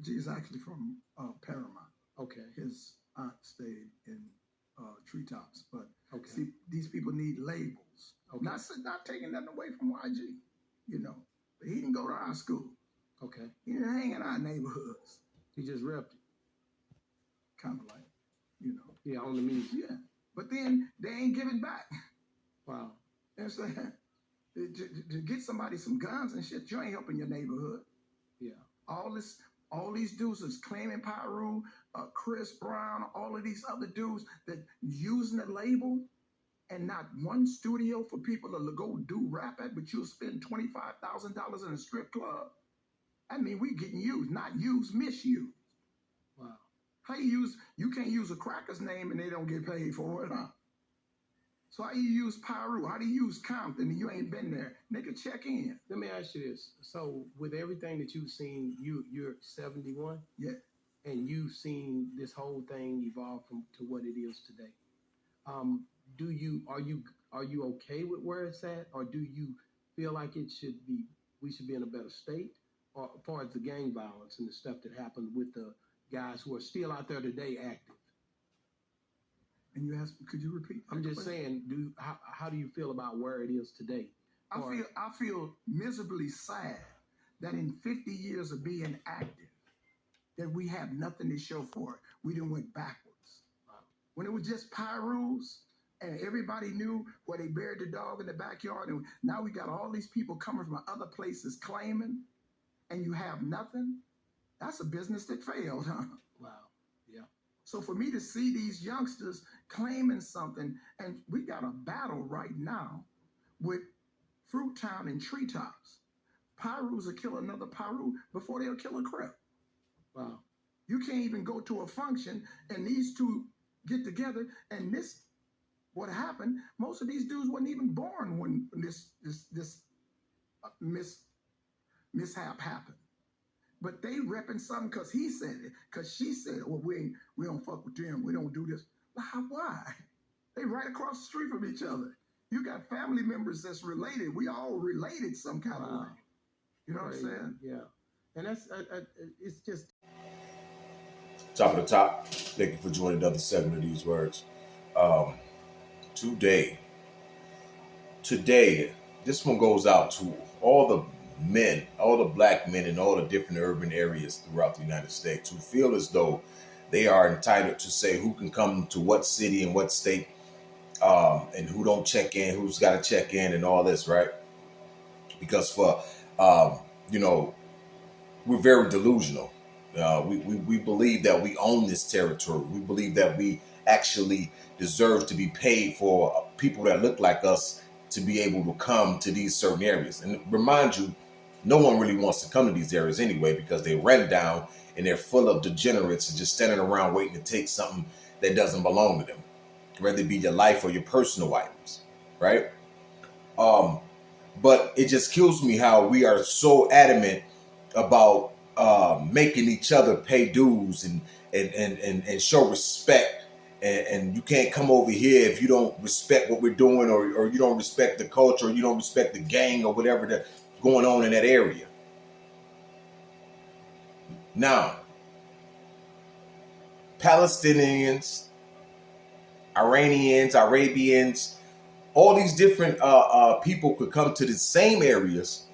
G's actually from Paramount. Okay. His aunt stayed in Treetops, but Okay. see, these people need labels. Okay. Not taking nothing away from YG, you know. But he didn't go to our school. Okay. He didn't hang in our neighborhoods. He just repped it. Kind of like, you know. Yeah, on the music. Yeah. But then they ain't giving back. Wow. You know what I'm saying? To get somebody some guns and shit, you ain't helping your neighborhood. Yeah. All these dudes is claiming Pyru, Chris Brown, all of these other dudes that using the label and not one studio for people to go do rap at, but you'll spend $25,000 in a strip club. I mean, we getting used, not used, misused. Wow. How you can't use a cracker's name and they don't get paid for it, huh? So how you use Pyru? How do you use Compton and you ain't been there? Nigga, check in. Let me ask you this. So with everything that you've seen, you're 71? Yeah. And you've seen this whole thing evolve to what it is today. Are you okay with where it's at, or do you feel like we should be in a better state, or as far as the gang violence and the stuff that happened with the guys who are still out there today active? And you asked, could you repeat? I'm just saying, how do you feel about where it is today? I feel miserably sad that in 50 years of being active, that we have nothing to show for it. We done went backwards. Wow. When it was just Pyrus and everybody knew where they buried the dog in the backyard, and now we got all these people coming from other places claiming, and you have nothing. That's a business that failed, huh? Wow. Yeah. So for me to see these youngsters claiming something, and we got a battle right now with Fruit Town and Treetops. Pyrus will kill another Pyru before they'll kill a Crip. Wow. You can't even go to a function and these two get together, and this, what happened, most of these dudes weren't even born when this mishap happened. But they repping something because he said it, because she said, well, we don't fuck with them, we don't do this. Why? They right across the street from each other. You got family members that's related. We all related some kind of way. You know what I'm saying? Yeah. And that's, it's just. Top of the top. Thank you for joining another segment of These Words. Today, this one goes out to all the men, all the black men in all the different urban areas throughout the United States who feel as though they are entitled to say who can come to what city and what state, and who don't check in, who's got to check in and all this, right? Because for, we're very delusional. We believe that we own this territory. We believe that we actually deserve to be paid for people that look like us to be able to come to these certain areas. And remind you, no one really wants to come to these areas anyway because they rent down and they're full of degenerates and just standing around waiting to take something that doesn't belong to them, whether it be your life or your personal items, right? But it just kills me how we are so adamant about making each other pay dues and show respect. And you can't come over here if you don't respect what we're doing, or you don't respect the culture, or you don't respect the gang or whatever that's going on in that area. Now, Palestinians, Iranians, Arabians, all these different people could come to the same areas.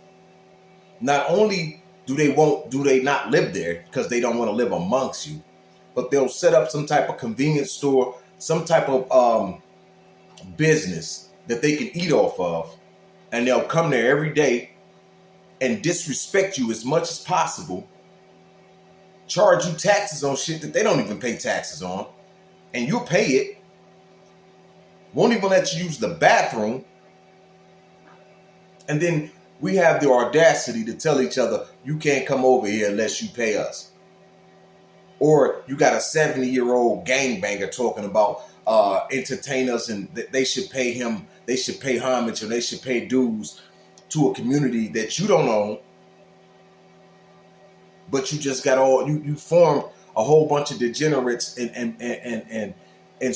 Not only do they not live there because they don't want to live amongst you, but they'll set up some type of convenience store, some type of business that they can eat off of, and they'll come there every day and disrespect you as much as possible, charge you taxes on shit that they don't even pay taxes on, and you'll pay it, won't even let you use the bathroom, and then we have the audacity to tell each other, you can't come over here unless you pay us. Or you got a 70-year-old gangbanger talking about entertainers and that they should pay him, they should pay homage, or they should pay dues to a community that you don't own. But you just got you formed a whole bunch of degenerates and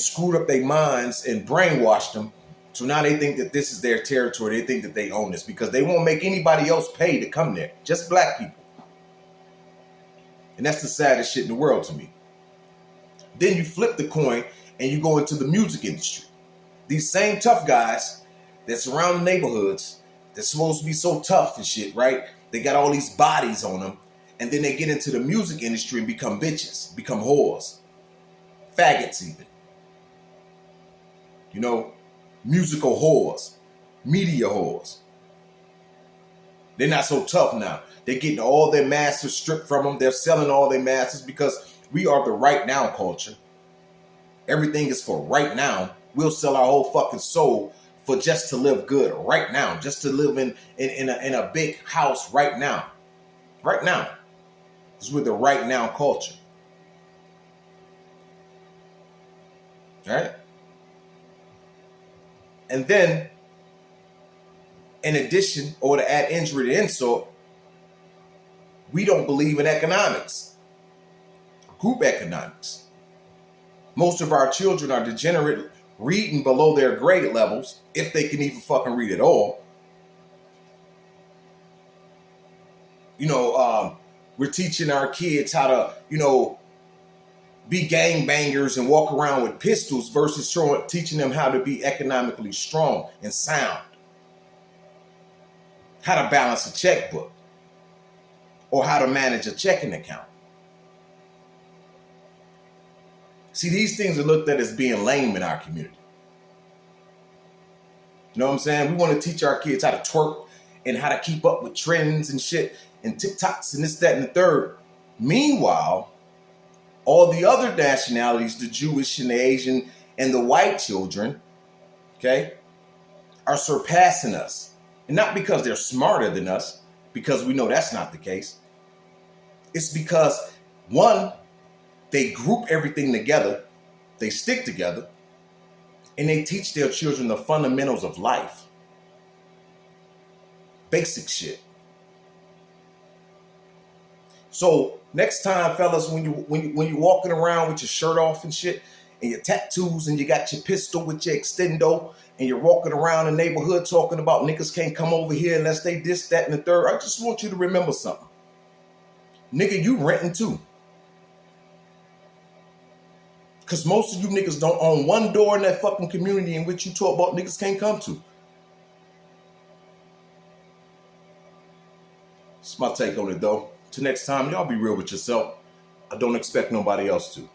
screwed up their minds and brainwashed them. So now they think that this is their territory. They think that they own this because they won't make anybody else pay to come there. Just black people. And that's the saddest shit in the world to me. Then you flip the coin and you go into the music industry. These same tough guys that surround the neighborhoods, they're supposed to be so tough and shit, right? They got all these bodies on them. And then they get into the music industry and become bitches, become whores, faggots even. You know, musical whores, media whores. They're not so tough now. They're getting all their masters stripped from them. They're selling all their masters because we are the right now culture. Everything is for right now. We'll sell our whole fucking soul for just to live good right now, just to live in a big house right now. Right now. It's with the right now culture. All right? And then, in addition, or to add injury to insult, we don't believe in economics, group economics. Most of our children are degenerate, reading below their grade levels, if they can even fucking read at all. You know, we're teaching our kids how to, you know, be gangbangers and walk around with pistols versus teaching them how to be economically strong and sound. How to balance a checkbook or how to manage a checking account. See, these things are looked at as being lame in our community. You know what I'm saying? We want to teach our kids how to twerk and how to keep up with trends and shit and TikToks and this, that, and the third. Meanwhile, all the other nationalities, the Jewish and the Asian and the white children, okay, are surpassing us. And not because they're smarter than us, because we know that's not the case. It's because, one, they group everything together, they stick together, and they teach their children the fundamentals of life. Basic shit. So next time, fellas, when you're walking around with your shirt off and shit, and your tattoos, and you got your pistol with your extendo, and you're walking around the neighborhood talking about niggas can't come over here unless they this, that, and the third, I just want you to remember something. Nigga, you renting too. Because most of you niggas don't own one door in that fucking community in which you talk about niggas can't come to. That's my take on it, though. Till next time, y'all be real with yourself. I don't expect nobody else to.